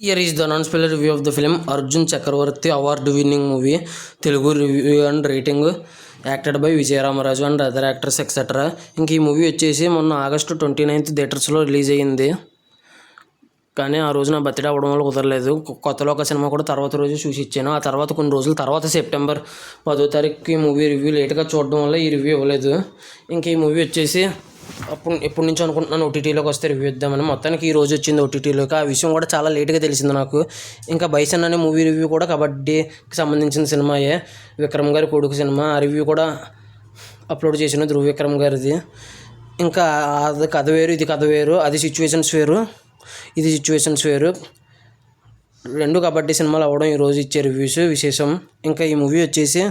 Here is the non-spoiler review of the film Arjun Chakravarti award-winning movie, Telugu review and rating, acted by Vijaya Ramaraju and other actors etcetera. ఇంక ఈ movie వచ్చేసి మొన్న August 29 థియేటర్స్లో release అయ్యింది. కానీ ఆ రోజు నా బర్త్డే అవ్వడం వల్ల కుదరలేదు. కొత్తలో ఒక సినిమా కూడా తర్వాత రోజు చూసి ఇచ్చాను. ఆ తర్వాత కొన్ని రోజుల తర్వాత సెప్టెంబర్ 10వ తారీఖుకి మూవీ రివ్యూ లేట్గా చూడడం వల్ల ఈ రివ్యూ ఇవ్వలేదు. ఇంక ఈ మూవీ వచ్చేసి ఎప్పటి నుంచో అనుకుంటున్నాను ఓటీటీలోకి వస్తే రివ్యూ ఇద్దామని. మొత్తానికి ఈ రోజు వచ్చింది ఓటీటీలోకి. ఆ విషయం కూడా చాలా లేట్గా తెలిసింది నాకు. ఇంకా బైసన్ అనే మూవీ రివ్యూ కూడా కబడ్డీకి సంబంధించిన సినిమాయే, విక్రమ్ గారి కొడుకు సినిమా. ఆ రివ్యూ కూడా అప్లోడ్ చేసిన ధృవ్ విక్రమ్ గారిది. ఇంకా అది కథ వేరు, ఇది కథ వేరు. అది సిచ్యువేషన్స్ వేరు, ఇది సిచ్యువేషన్స్ వేరు. రెండు కబడ్డీ సినిమాలు అవ్వడం ఈరోజు ఇచ్చే రివ్యూస్ విశేషం. ఇంకా ఈ మూవీ వచ్చేసి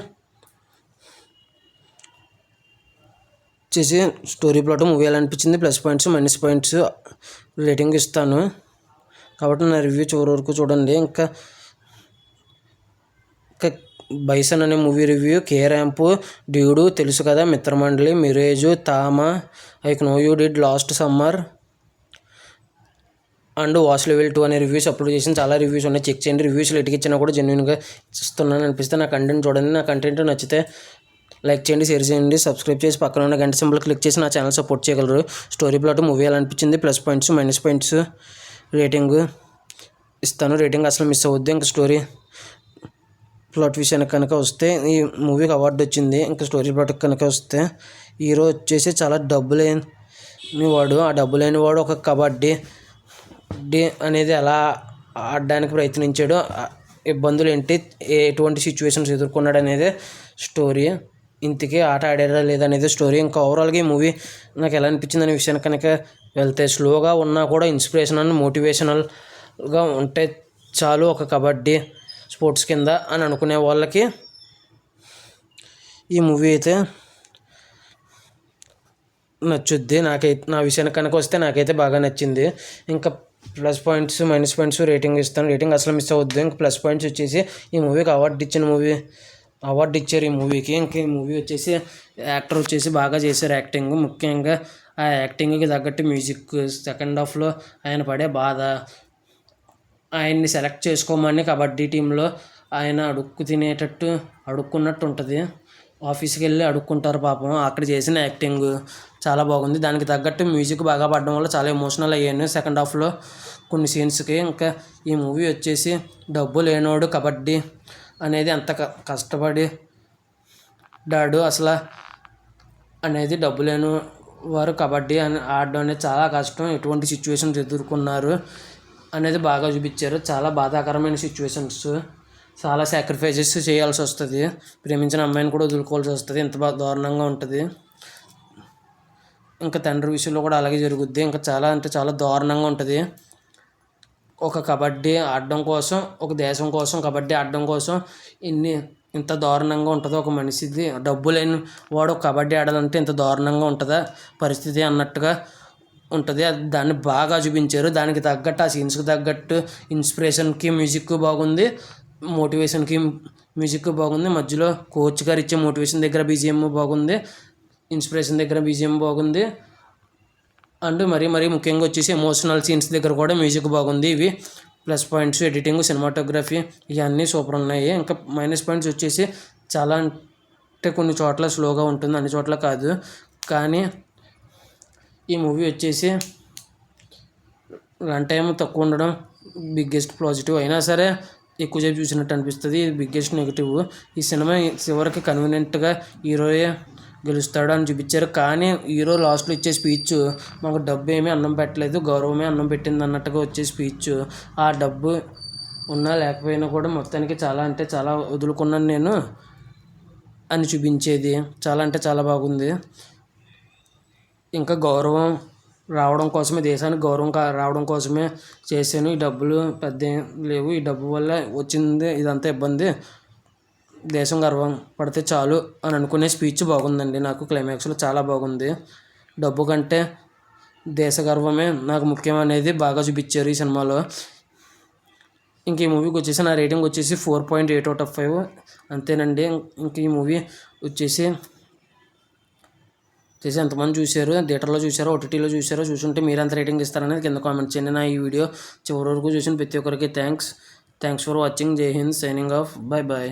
స్టోరీ ప్లాట్ మూవీ ఎలా అనిపించింది, plus points minus points rating ఇస్తాను. కాబట్టి నా రివ్యూ చివరి వరకు చూడండి. ఇంకా బైసన్ అనే movie review, K Ramp, Dude, తెలుసు కదా, Mitramandali, Mirage, Thama, I know you did last summer and watch level 2 అనే రివ్యూస్ అప్లోడ్ చేసిన చాలా రివ్యూస్ ఉన్నాయి. చెక్ చేయండి. రివ్యూస్ ఎటుకి ఇచ్చినా కూడా జెన్యున్గా ఇస్తున్నాను అనిపిస్తే నా కంటెంట్ చూడండి. నా కంటెంట్ నచ్చితే లైక్ చేయండి, షేర్ చేయండి, సబ్స్క్రైబ్ చేసి పక్కన ఉన్న గంట సింబల్ క్లిక్ చేసి నా ఛానల్ సపోర్ట్ చేయగలరు. స్టోరీ ప్లాట్ మూవీ ఎలా అనిపించింది, plus points minus points rating ఇస్తాను. రేటింగ్ అసలు మిస్ అవ్వద్దు. ఇంకా స్టోరీ ప్లాట్ విషయానికి కనుక వస్తే ఈ మూవీకి అవార్డు వచ్చింది. ఇంకా స్టోరీ ప్లాట్ కనుక వస్తే హీరో వచ్చేసి చాలా డబ్బు లేని వాడు. ఆ డబ్బు లేని వాడు ఒక కబడ్డీ అనేది ఎలా ఆడడానికి ప్రయత్నించాడు, ఇబ్బందులు ఏంటి, ఎటువంటి సిచ్యువేషన్స్ ఎదుర్కొన్నాడు అనేది స్టోరీ. ఇంతకీ ఆట ఆడారా లేదనేది స్టోరీ. ఇంకా ఓవరాల్గా ఈ మూవీ నాకు ఎలా అనిపించింది అనే విషయాన్ని కనుక వెళ్తే, స్లోగా ఉన్నా కూడా ఇన్స్పిరేషన్ అండ్ మోటివేషనల్గా ఉంటే చాలు ఒక కబడ్డీ స్పోర్ట్స్ కింద అని అనుకునే వాళ్ళకి ఈ మూవీ అయితే నచ్చుద్ది. నా విషయానికి కనుక వస్తే నాకైతే బాగా నచ్చింది. ఇంకా plus points minus points rating ఇస్తాను. రేటింగ్ అసలు మిస్ అవ్వద్దు. ఇంకా ప్లస్ పాయింట్స్ వచ్చేసి ఈ మూవీకి అవార్డు ఇచ్చారు ఈ మూవీకి. ఇంకా ఈ మూవీ వచ్చేసి యాక్టర్ వచ్చేసి బాగా చేశారు యాక్టింగ్. ముఖ్యంగా ఆ యాక్టింగ్కి తగ్గట్టు మ్యూజిక్, సెకండ్ హాఫ్లో ఆయన పడే బాధ, ఆయన్ని సెలెక్ట్ చేసుకోమని కబడ్డీ టీంలో ఆయన అడుక్కున్నట్టు ఉంటుంది. ఆఫీస్కి వెళ్ళి అడుక్కుంటారు పాపం. అక్కడ చేసిన యాక్టింగ్ చాలా బాగుంది. దానికి తగ్గట్టు మ్యూజిక్ బాగా పడడం వల్ల చాలా ఎమోషనల్ అయ్యాను సెకండ్ హాఫ్లో కొన్ని సీన్స్కి. ఇంకా ఈ మూవీ వచ్చేసి డబ్బు లేనోడు కబడ్డీ అనేది ఎంత కష్టపడి డాడు అసలు అనేది, డబ్బు లేని వారు కబడ్డీ ఆడడం అనేది చాలా కష్టం, ఎటువంటి సిచ్యువేషన్స్ ఎదుర్కొన్నారు అనేది బాగా చూపించారు. చాలా బాధాకరమైన సిచ్యువేషన్స్, చాలా సాక్రిఫైజెస్ చేయాల్సి వస్తుంది. ప్రేమించిన అమ్మాయిని కూడా వదులుకోవాల్సి వస్తుంది. ఎంత దారుణంగా ఉంటుంది. ఇంకా తండ్రి విషయంలో కూడా అలాగే జరుగుద్ది. ఇంకా చాలా అంటే చాలా దారుణంగా ఉంటుంది. ఒక కబడ్డీ ఆడడం కోసం, ఒక దేశం కోసం కబడ్డీ ఆడడం కోసం ఇంత దారుణంగా ఉంటుందో ఒక మనిషిది. డబ్బు లేని వాడు కబడ్డీ ఆడాలంటే ఇంత దారుణంగా ఉంటుందా పరిస్థితి అన్నట్టుగా ఉంటుంది. దాన్ని బాగా చూపించారు. దానికి తగ్గట్టు ఆ సీన్స్కి తగ్గట్టు ఇన్స్పిరేషన్కి మ్యూజిక్ బాగుంది, మోటివేషన్కి మ్యూజిక్ బాగుంది, మధ్యలో కోచ్ గారు ఇచ్చే మోటివేషన్ దగ్గర బీజిఎం బాగుంది, ఇన్స్పిరేషన్ దగ్గర బీజిఎం బాగుంది, అండ్ మరీ ముఖ్యంగా వచ్చేసి ఎమోషనల్ సీన్స్ దగ్గర కూడా మ్యూజిక్ బాగుంది. ఇవి ప్లస్ పాయింట్స్. ఎడిటింగ్, సినిమాటోగ్రఫీ ఇవన్నీ సూపర్ ఉన్నాయి. ఇంకా మైనస్ పాయింట్స్ వచ్చేసి చాలా అంటే కొన్ని చోట్ల స్లోగా ఉంటుంది, అన్ని చోట్ల కాదు. కానీ ఈ మూవీ వచ్చేసి రన్ టైం తక్కువ ఉండడం బిగ్గెస్ట్ పాజిటివ్. అయినా సరే ఎక్కువసేపు చూసినట్టు అనిపిస్తుంది, ఇది బిగ్గెస్ట్ నెగిటివ్. ఈ సినిమా చివరికి కన్వీనియంట్గా హీరోయే గెలుస్తాడు అని చూపించారు. కానీ హీరో లాస్ట్లో ఇచ్చే స్పీచ్, మాకు డబ్బు ఏమీ అన్నం పెట్టలేదు, గౌరవమే అన్నం పెట్టింది అన్నట్టుగా వచ్చే స్పీచ్, ఆ డబ్బు ఉన్నా లేకపోయినా కూడా మొత్తానికి చాలా అంటే చాలా వదులుకున్నాను నేను అని చూపించేది చాలా అంటే చాలా బాగుంది. ఇంకా గౌరవం రావడం కోసమే, దేశానికి గౌరవం రావడం కోసమే చేశాను, ఈ డబ్బులు పెద్ద లేవు, ఈ డబ్బు వల్ల వచ్చింది ఇదంతా ఇబ్బంది, దేశం గర్వం పడితే చాలు అని అనుకునే స్పీచ్ బాగుందండి. నాకు క్లైమాక్స్లో చాలా బాగుంది. డబ్బు కంటే దేశ గర్వమే నాకు ముఖ్యం అనేది బాగా చూపించారు ఈ సినిమాలో. ఇంక ఈ మూవీకి వచ్చేసి నా రేటింగ్ వచ్చేసి 4.8/5 అంతేనండి. ఇంక ఈ మూవీ వచ్చేసి చేసి ఎంతమంది చూశారు, థియేటర్లో చూసారో ఓటీటీలో చూసారో, చూసుంటే మీరు ఎంత రేటింగ్ ఇస్తారనేది కింద కామెంట్ చేయండి. నా ఈ వీడియో చివరి వరకు చూసిన ప్రతి ఒక్కరికి థ్యాంక్స్ ఫర్ వాచింగ్. జై హింద్, సైనింగ్ ఆఫ్, బాయ్ బాయ్.